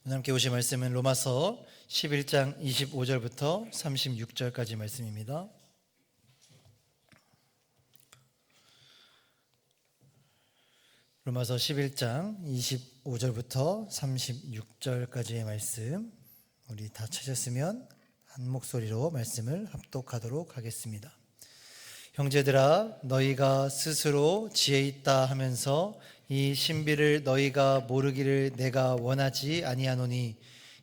오늘 함께 보실 말씀은 로마서 11장 25절부터 36절까지 말씀입니다. 로마서 11장 25절부터 36절까지의 말씀, 우리 다 찾았으면 한 목소리로 말씀을 합독하도록 하겠습니다. 형제들아, 너희가 스스로 지혜 있다 하면서 이 신비를 너희가 모르기를 내가 원하지 아니하노니,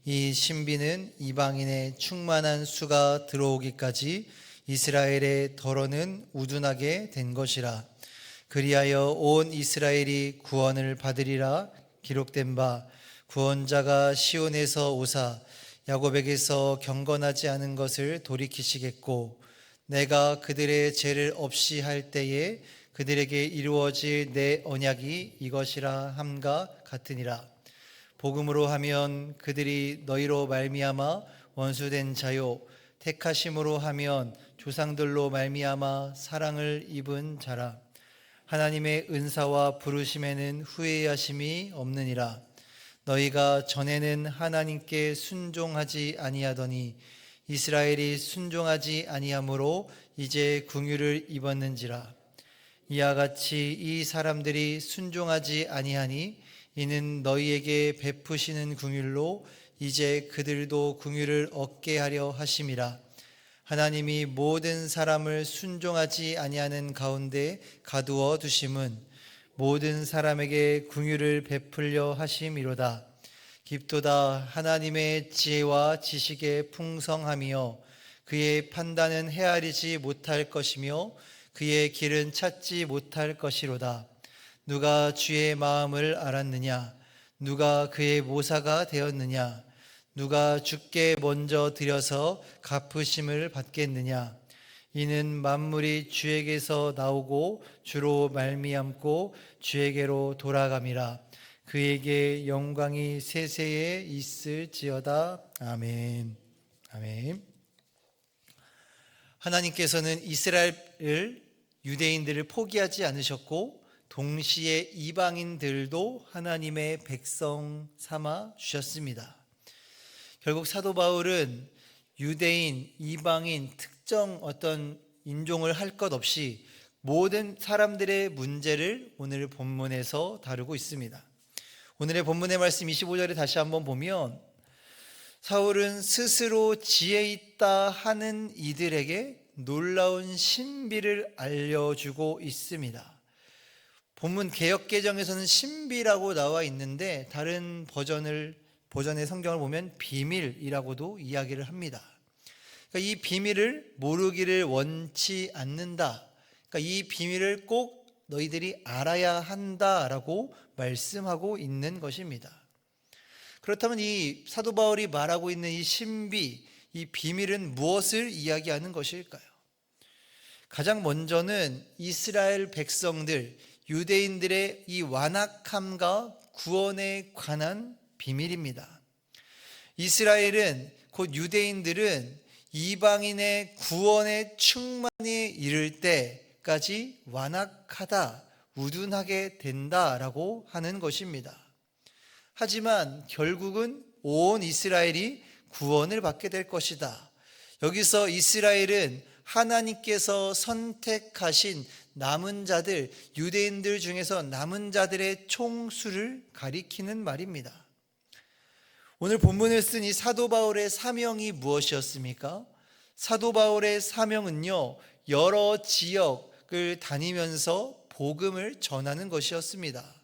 이 신비는 이방인의 충만한 수가 들어오기까지 이스라엘의 덜어는 우둔하게 된 것이라. 그리하여 온 이스라엘이 구원을 받으리라 기록된 바, 구원자가 시온에서 오사 야곱에게서 경건하지 않은 것을 돌이키시겠고, 내가 그들의 죄를 없이 할 때에 그들에게 이루어질 내 언약이 이것이라 함과 같으니라. 복음으로 하면 그들이 너희로 말미암아 원수된 자요, 택하심으로 하면 조상들로 말미암아 사랑을 입은 자라. 하나님의 은사와 부르심에는 후회하심이 없느니라. 너희가 전에는 하나님께 순종하지 아니하더니 이스라엘이 순종하지 아니하므로 이제 긍휼을 입었는지라. 이와 같이 이 사람들이 순종하지 아니하니 이는 너희에게 베푸시는 긍휼로 이제 그들도 긍휼을 얻게 하려 하심이라. 하나님이 모든 사람을 순종하지 아니하는 가운데 가두어 두심은 모든 사람에게 긍휼을 베풀려 하심이로다. 깊도다 하나님의 지혜와 지식의 풍성함이요, 그의 판단은 헤아리지 못할 것이며 그의 길은 찾지 못할 것이로다. 누가 주의 마음을 알았느냐? 누가 그의 모사가 되었느냐? 누가 주께 먼저 드려서 갚으심을 받겠느냐? 이는 만물이 주에게서 나오고 주로 말미암고 주에게로 돌아감이라. 그에게 영광이 세세에 있을지어다. 아멘. 아멘. 하나님께서는 이스라엘을, 유대인들을 포기하지 않으셨고 동시에 이방인들도 하나님의 백성 삼아 주셨습니다. 결국 사도 바울은 유대인, 이방인, 특정 어떤 인종을 할 것 없이 모든 사람들의 문제를 오늘 본문에서 다루고 있습니다. 오늘의 본문의 말씀 25절에 다시 한번 보면, 사울은 스스로 지혜 있다 하는 이들에게 놀라운 신비를 알려주고 있습니다. 본문 개역개정에서는 신비라고 나와 있는데 다른 버전의 성경을 보면 비밀이라고도 이야기를 합니다. 그러니까 이 비밀을 모르기를 원치 않는다. 그러니까 이 비밀을 꼭 너희들이 알아야 한다라고 말씀하고 있는 것입니다. 그렇다면 이 사도 바울이 말하고 있는 이 신비, 이 비밀은 무엇을 이야기하는 것일까요? 가장 먼저는 이스라엘 백성들, 유대인들의 이 완악함과 구원에 관한 비밀입니다. 이스라엘은, 곧 유대인들은 이방인의 구원의 충만에 이를 때까지 완악하다, 우둔하게 된다라고 하는 것입니다. 하지만 결국은 온 이스라엘이 구원을 받게 될 것이다. 여기서 이스라엘은 하나님께서 선택하신 남은 자들, 유대인들 중에서 남은 자들의 총수를 가리키는 말입니다. 오늘 본문을 쓴 이 사도 바울의 사명이 무엇이었습니까? 사도 바울의 사명은요, 여러 지역을 다니면서 복음을 전하는 것이었습니다.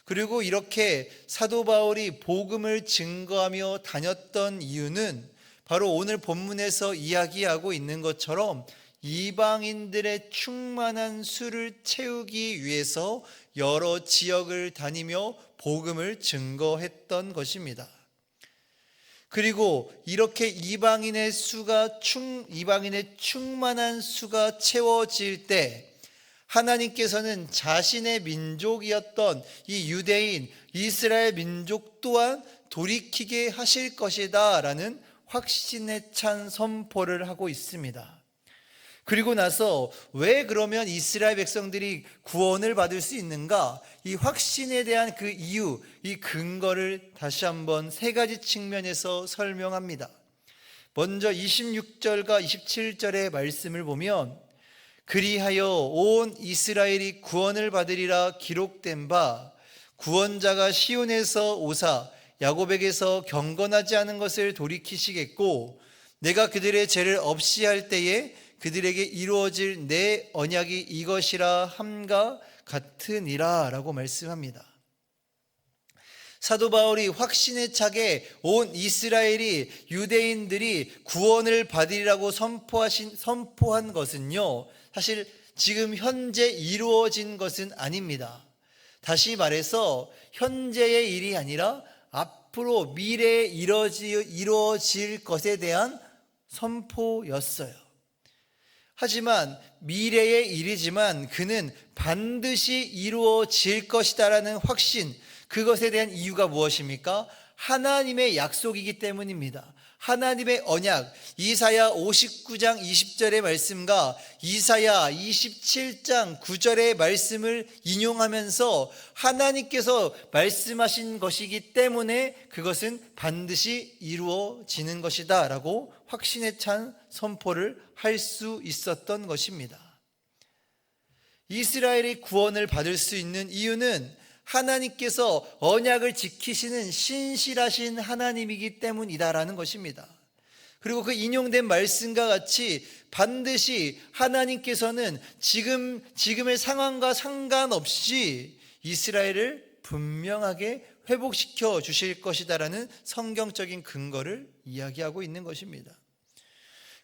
그리고 이렇게 사도 바울이 복음을 증거하며 다녔던 이유는 바로 오늘 본문에서 이야기하고 있는 것처럼 이방인들의 충만한 수를 채우기 위해서 여러 지역을 다니며 복음을 증거했던 것입니다. 그리고 이렇게 이방인의 충만한 수가 채워질 때 하나님께서는 자신의 민족이었던 이 유대인, 이스라엘 민족 또한 돌이키게 하실 것이다 라는 확신에 찬 선포를 하고 있습니다. 그리고 나서 왜 그러면 이스라엘 백성들이 구원을 받을 수 있는가? 이 확신에 대한 그 이유, 이 근거를 다시 한번 세 가지 측면에서 설명합니다. 먼저 26절과 27절의 말씀을 보면 그리하여 온 이스라엘이 구원을 받으리라 기록된 바 구원자가 시온에서 오사 야곱에게서 경건하지 않은 것을 돌이키시겠고 내가 그들의 죄를 없이 할 때에 그들에게 이루어질 내 언약이 이것이라 함과 같으니라 라고 말씀합니다. 사도 바울이 확신에 차게 온 이스라엘이 유대인들이 구원을 받으리라고 선포한 것은요, 사실 지금 현재 이루어진 것은 아닙니다. 다시 말해서 현재의 일이 아니라 앞으로 미래에 이루어질 것에 대한 선포였어요. 하지만 미래의 일이지만 그는 반드시 이루어질 것이다라는 확신, 그것에 대한 이유가 무엇입니까? 하나님의 약속이기 때문입니다. 하나님의 언약, 이사야 59장 20절의 말씀과 이사야 27장 9절의 말씀을 인용하면서 하나님께서 말씀하신 것이기 때문에 그것은 반드시 이루어지는 것이다 라고 확신에 찬 선포를 할 수 있었던 것입니다. 이스라엘이 구원을 받을 수 있는 이유는 하나님께서 언약을 지키시는 신실하신 하나님이기 때문이다라는 것입니다. 그리고 그 인용된 말씀과 같이 반드시 하나님께서는 지금의 상황과 상관없이 이스라엘을 분명하게 회복시켜 주실 것이다라는 성경적인 근거를 이야기하고 있는 것입니다.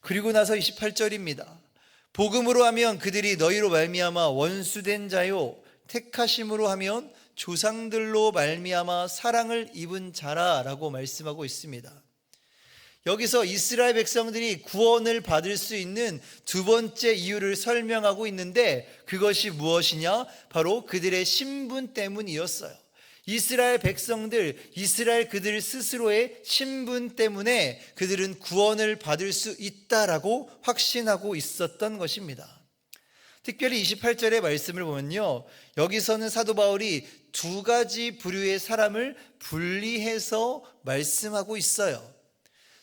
그리고 나서 28절입니다. 복음으로 하면 그들이 너희로 말미암아 원수된 자요 택하심으로 하면 조상들로 말미암아 사랑을 입은 자라라고 말씀하고 있습니다. 여기서 이스라엘 백성들이 구원을 받을 수 있는 두 번째 이유를 설명하고 있는데 그것이 무엇이냐? 바로 그들의 신분 때문이었어요. 이스라엘 백성들, 이스라엘 그들 스스로의 신분 때문에 그들은 구원을 받을 수 있다라고 확신하고 있었던 것입니다. 특별히 28절의 말씀을 보면요, 여기서는 사도 바울이 두 가지 부류의 사람을 분리해서 말씀하고 있어요.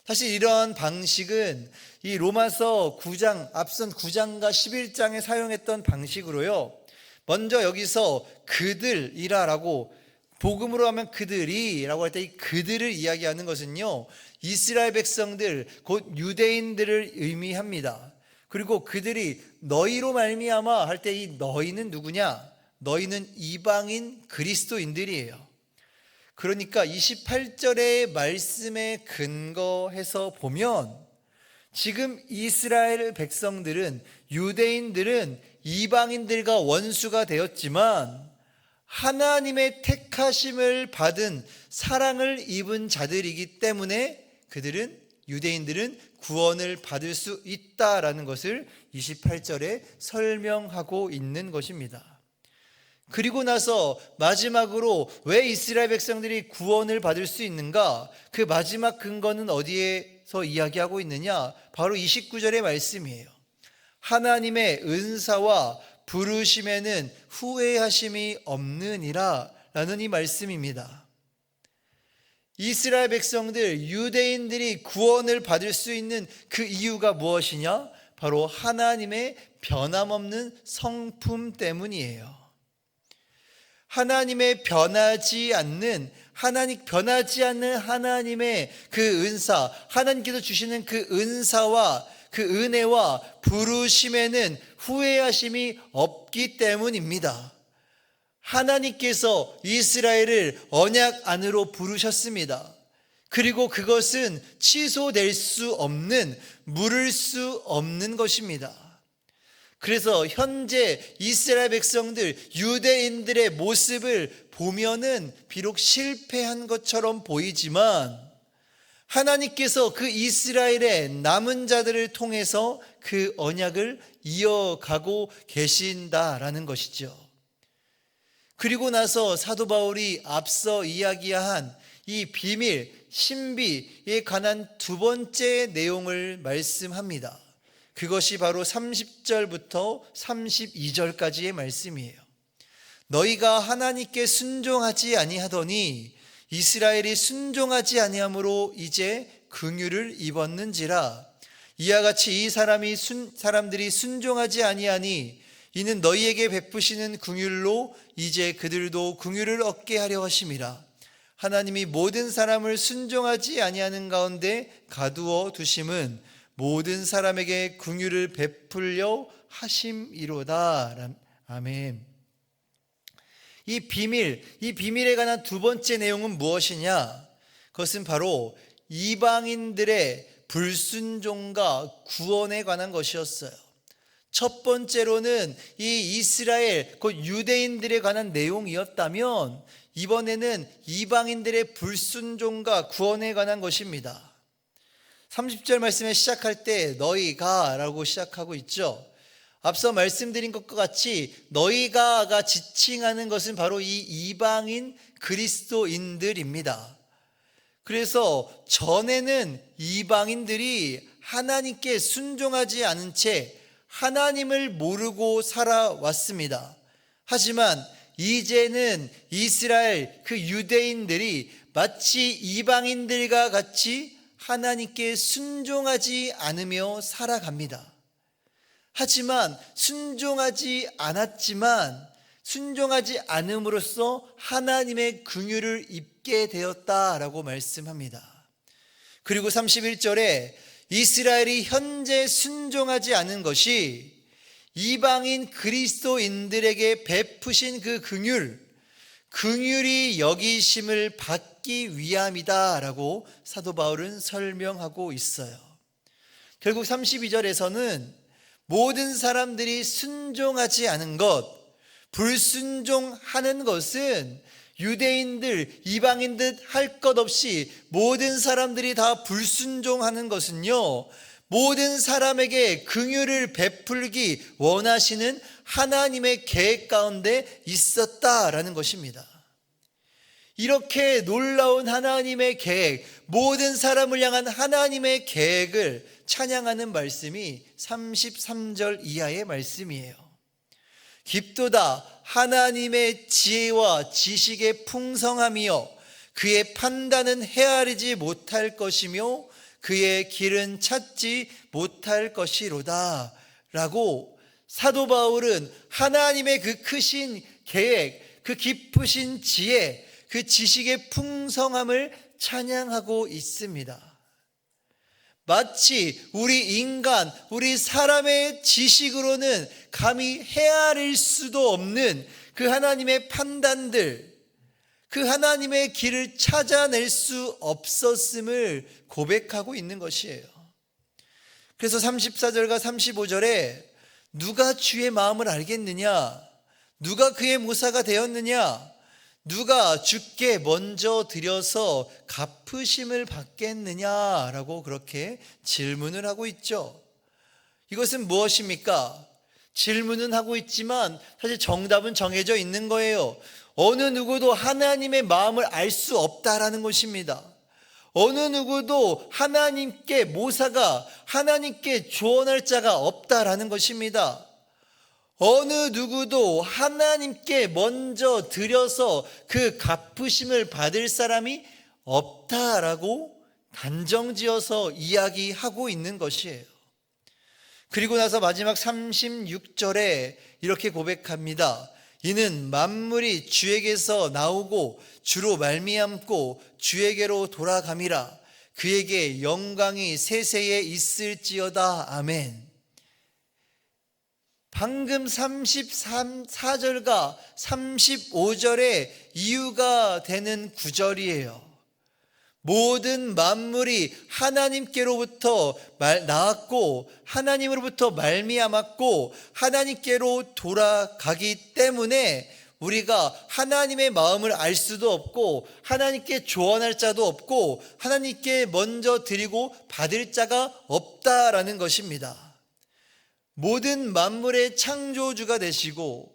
사실 이러한 방식은 이 로마서 9장, 앞선 9장과 11장에 사용했던 방식으로요, 먼저 여기서 그들이라고, 복음으로 하면 그들이라고 할 때 이 그들을 이야기하는 것은요, 이스라엘 백성들, 곧 유대인들을 의미합니다. 그리고 그들이 너희로 말미암아 할 때 이 너희는 누구냐? 너희는 이방인 그리스도인들이에요. 그러니까 28절의 말씀에 근거해서 보면 지금 이스라엘 백성들은, 유대인들은 이방인들과 원수가 되었지만 하나님의 택하심을 받은 사랑을 입은 자들이기 때문에 그들은, 유대인들은 구원을 받을 수 있다라는 것을 28절에 설명하고 있는 것입니다. 그리고 나서 마지막으로 왜 이스라엘 백성들이 구원을 받을 수 있는가? 그 마지막 근거는 어디에서 이야기하고 있느냐? 바로 29절의 말씀이에요. 하나님의 은사와 부르심에는 후회하심이 없느니라 라는 이 말씀입니다. 이스라엘 백성들, 유대인들이 구원을 받을 수 있는 그 이유가 무엇이냐? 바로 하나님의 변함없는 성품 때문이에요. 하나님의 변하지 않는 하나님의 그 은사, 하나님께서 주시는 그 은사와 그 은혜와 부르심에는 후회하심이 없기 때문입니다. 하나님께서 이스라엘을 언약 안으로 부르셨습니다. 그리고 그것은 취소될 수 없는, 물을 수 없는 것입니다. 그래서 현재 이스라엘 백성들, 유대인들의 모습을 보면은 비록 실패한 것처럼 보이지만 하나님께서 그 이스라엘의 남은 자들을 통해서 그 언약을 이어가고 계신다라는 것이죠. 그리고 나서 사도 바울이 앞서 이야기한 이 비밀, 신비에 관한 두 번째 내용을 말씀합니다. 그것이 바로 30절부터 32절까지의 말씀이에요. 너희가 하나님께 순종하지 아니하더니 이스라엘이 순종하지 아니함으로 이제 긍휼을 입었는지라. 이와 같이 이 사람들이 순종하지 아니하니 이는 너희에게 베푸시는 긍휼로 이제 그들도 긍휼을 얻게 하려 하심이라. 하나님이 모든 사람을 순종하지 아니하는 가운데 가두어 두심은 모든 사람에게 긍휼을 베풀려 하심이로다. 아멘. 이 비밀에 관한 두 번째 내용은 무엇이냐? 그것은 바로 이방인들의 불순종과 구원에 관한 것이었어요. 첫 번째로는 이 이스라엘, 곧 유대인들에 관한 내용이었다면 이번에는 이방인들의 불순종과 구원에 관한 것입니다. 30절 말씀에 시작할 때 너희가 라고 시작하고 있죠. 앞서 말씀드린 것과 같이 너희가가 지칭하는 것은 바로 이 이방인 그리스도인들입니다. 그래서 전에는 이방인들이 하나님께 순종하지 않은 채 하나님을 모르고 살아왔습니다. 하지만 이제는 이스라엘 그 유대인들이 마치 이방인들과 같이 하나님께 순종하지 않으며 살아갑니다. 하지만 순종하지 않음으로써 하나님의 긍휼을 입게 되었다라고 말씀합니다. 그리고 31절에 이스라엘이 현재 순종하지 않은 것이 이방인 그리스도인들에게 베푸신 그 긍휼이 여기심을 받기 위함이다라고 사도 바울은 설명하고 있어요. 결국 32절에서는 모든 사람들이 순종하지 않은 것, 불순종하는 것은 유대인들, 이방인들 할 것 없이 모든 사람들이 다 불순종하는 것은요, 모든 사람에게 긍휼을 베풀기 원하시는 하나님의 계획 가운데 있었다라는 것입니다. 이렇게 놀라운 하나님의 계획, 모든 사람을 향한 하나님의 계획을 찬양하는 말씀이 33절 이하의 말씀이에요. 깊도다 하나님의 지혜와 지식의 풍성함이여 그의 판단은 헤아리지 못할 것이며 그의 길은 찾지 못할 것이로다 라고 사도 바울은 하나님의 그 크신 계획, 그 깊으신 지혜, 그 지식의 풍성함을 찬양하고 있습니다. 마치 우리 사람의 지식으로는 감히 헤아릴 수도 없는 그 하나님의 판단들, 그 하나님의 길을 찾아낼 수 없었음을 고백하고 있는 것이에요. 그래서 34절과 35절에 누가 주의 마음을 알겠느냐? 누가 그의 모사가 되었느냐? 누가 주께 먼저 드려서 갚으심을 받겠느냐라고 그렇게 질문을 하고 있죠. 이것은 무엇입니까? 질문은 하고 있지만 사실 정답은 정해져 있는 거예요. 어느 누구도 하나님의 마음을 알 수 없다라는 것입니다. 어느 누구도 하나님께 모사가, 하나님께 조언할 자가 없다라는 것입니다. 어느 누구도 하나님께 먼저 드려서 그 갚으심을 받을 사람이 없다라고 단정지어서 이야기하고 있는 것이에요. 그리고 나서 마지막 36절에 이렇게 고백합니다. 이는 만물이 주에게서 나오고 주로 말미암고 주에게로 돌아감이라. 그에게 영광이 세세에 있을지어다. 아멘. 방금 34절과 35절의 이유가 되는 구절이에요. 모든 만물이 하나님께로부터 나왔고 하나님으로부터 말미암았고 하나님께로 돌아가기 때문에 우리가 하나님의 마음을 알 수도 없고 하나님께 조언할 자도 없고 하나님께 먼저 드리고 받을 자가 없다라는 것입니다. 모든 만물의 창조주가 되시고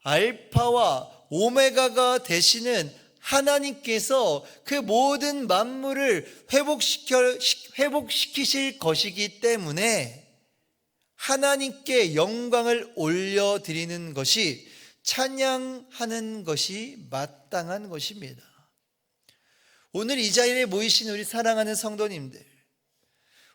알파와 오메가가 되시는 하나님께서 그 모든 만물을 회복시키실 것이기 때문에 하나님께 영광을 올려드리는 것이, 찬양하는 것이 마땅한 것입니다. 오늘 이 자리에 모이신 우리 사랑하는 성도님들,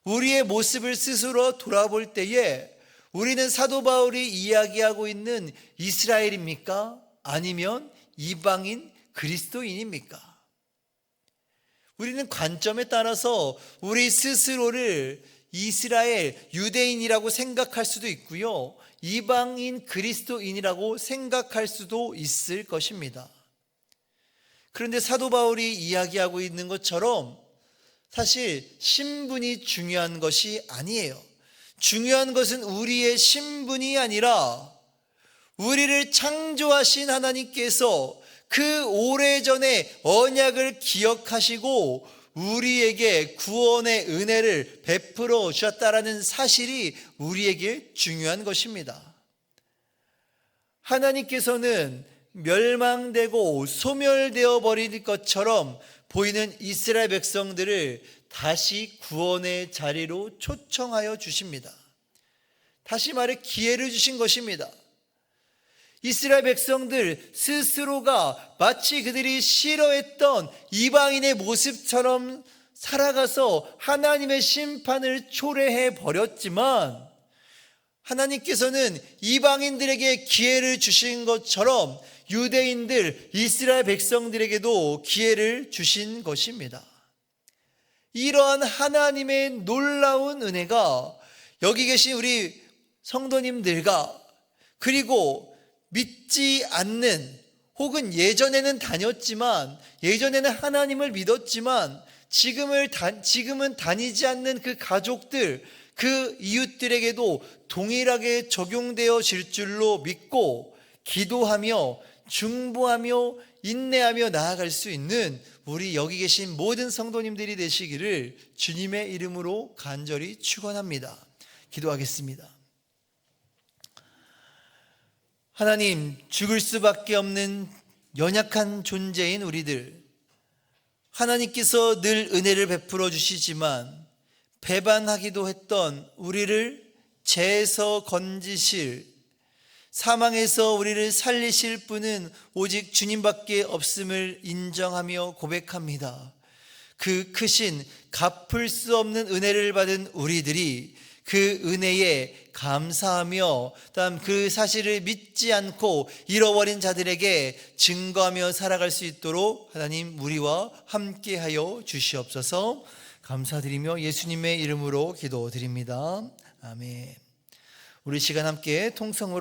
우리의 모습을 스스로 돌아볼 때에 우리는 사도 바울이 이야기하고 있는 이스라엘입니까? 아니면 이방인 그리스도인입니까? 우리는 관점에 따라서 우리 스스로를 이스라엘, 유대인이라고 생각할 수도 있고요, 이방인 그리스도인이라고 생각할 수도 있을 것입니다. 그런데 사도 바울이 이야기하고 있는 것처럼 사실 신분이 중요한 것이 아니에요. 중요한 것은 우리의 신분이 아니라 우리를 창조하신 하나님께서 그 오래전에 언약을 기억하시고 우리에게 구원의 은혜를 베풀어 주셨다라는 사실이 우리에게 중요한 것입니다. 하나님께서는 멸망되고 소멸되어 버릴 것처럼 보이는 이스라엘 백성들을 다시 구원의 자리로 초청하여 주십니다. 다시 말해 기회를 주신 것입니다. 이스라엘 백성들 스스로가 마치 그들이 싫어했던 이방인의 모습처럼 살아가서 하나님의 심판을 초래해 버렸지만, 하나님께서는 이방인들에게 기회를 주신 것처럼 유대인들, 이스라엘 백성들에게도 기회를 주신 것입니다. 이러한 하나님의 놀라운 은혜가 여기 계신 우리 성도님들과, 그리고 믿지 않는, 혹은 예전에는 다녔지만, 예전에는 하나님을 믿었지만 지금은 다니지 않는 그 가족들, 그 이웃들에게도 동일하게 적용되어질 줄로 믿고 기도하며 중보하며 인내하며 나아갈 수 있는 우리 여기 계신 모든 성도님들이 되시기를 주님의 이름으로 간절히 축원합니다. 기도하겠습니다. 하나님, 죽을 수밖에 없는 연약한 존재인 우리들, 하나님께서 늘 은혜를 베풀어 주시지만 배반하기도 했던 우리를 죄에서 건지실, 사망에서 우리를 살리실 분은 오직 주님밖에 없음을 인정하며 고백합니다. 그 크신 갚을 수 없는 은혜를 받은 우리들이 그 은혜에 감사하며, 다음 그 사실을 믿지 않고 잃어버린 자들에게 증거하며 살아갈 수 있도록 하나님 우리와 함께하여 주시옵소서. 감사드리며 예수님의 이름으로 기도드립니다. 아멘. 우리 시간 함께 통성으로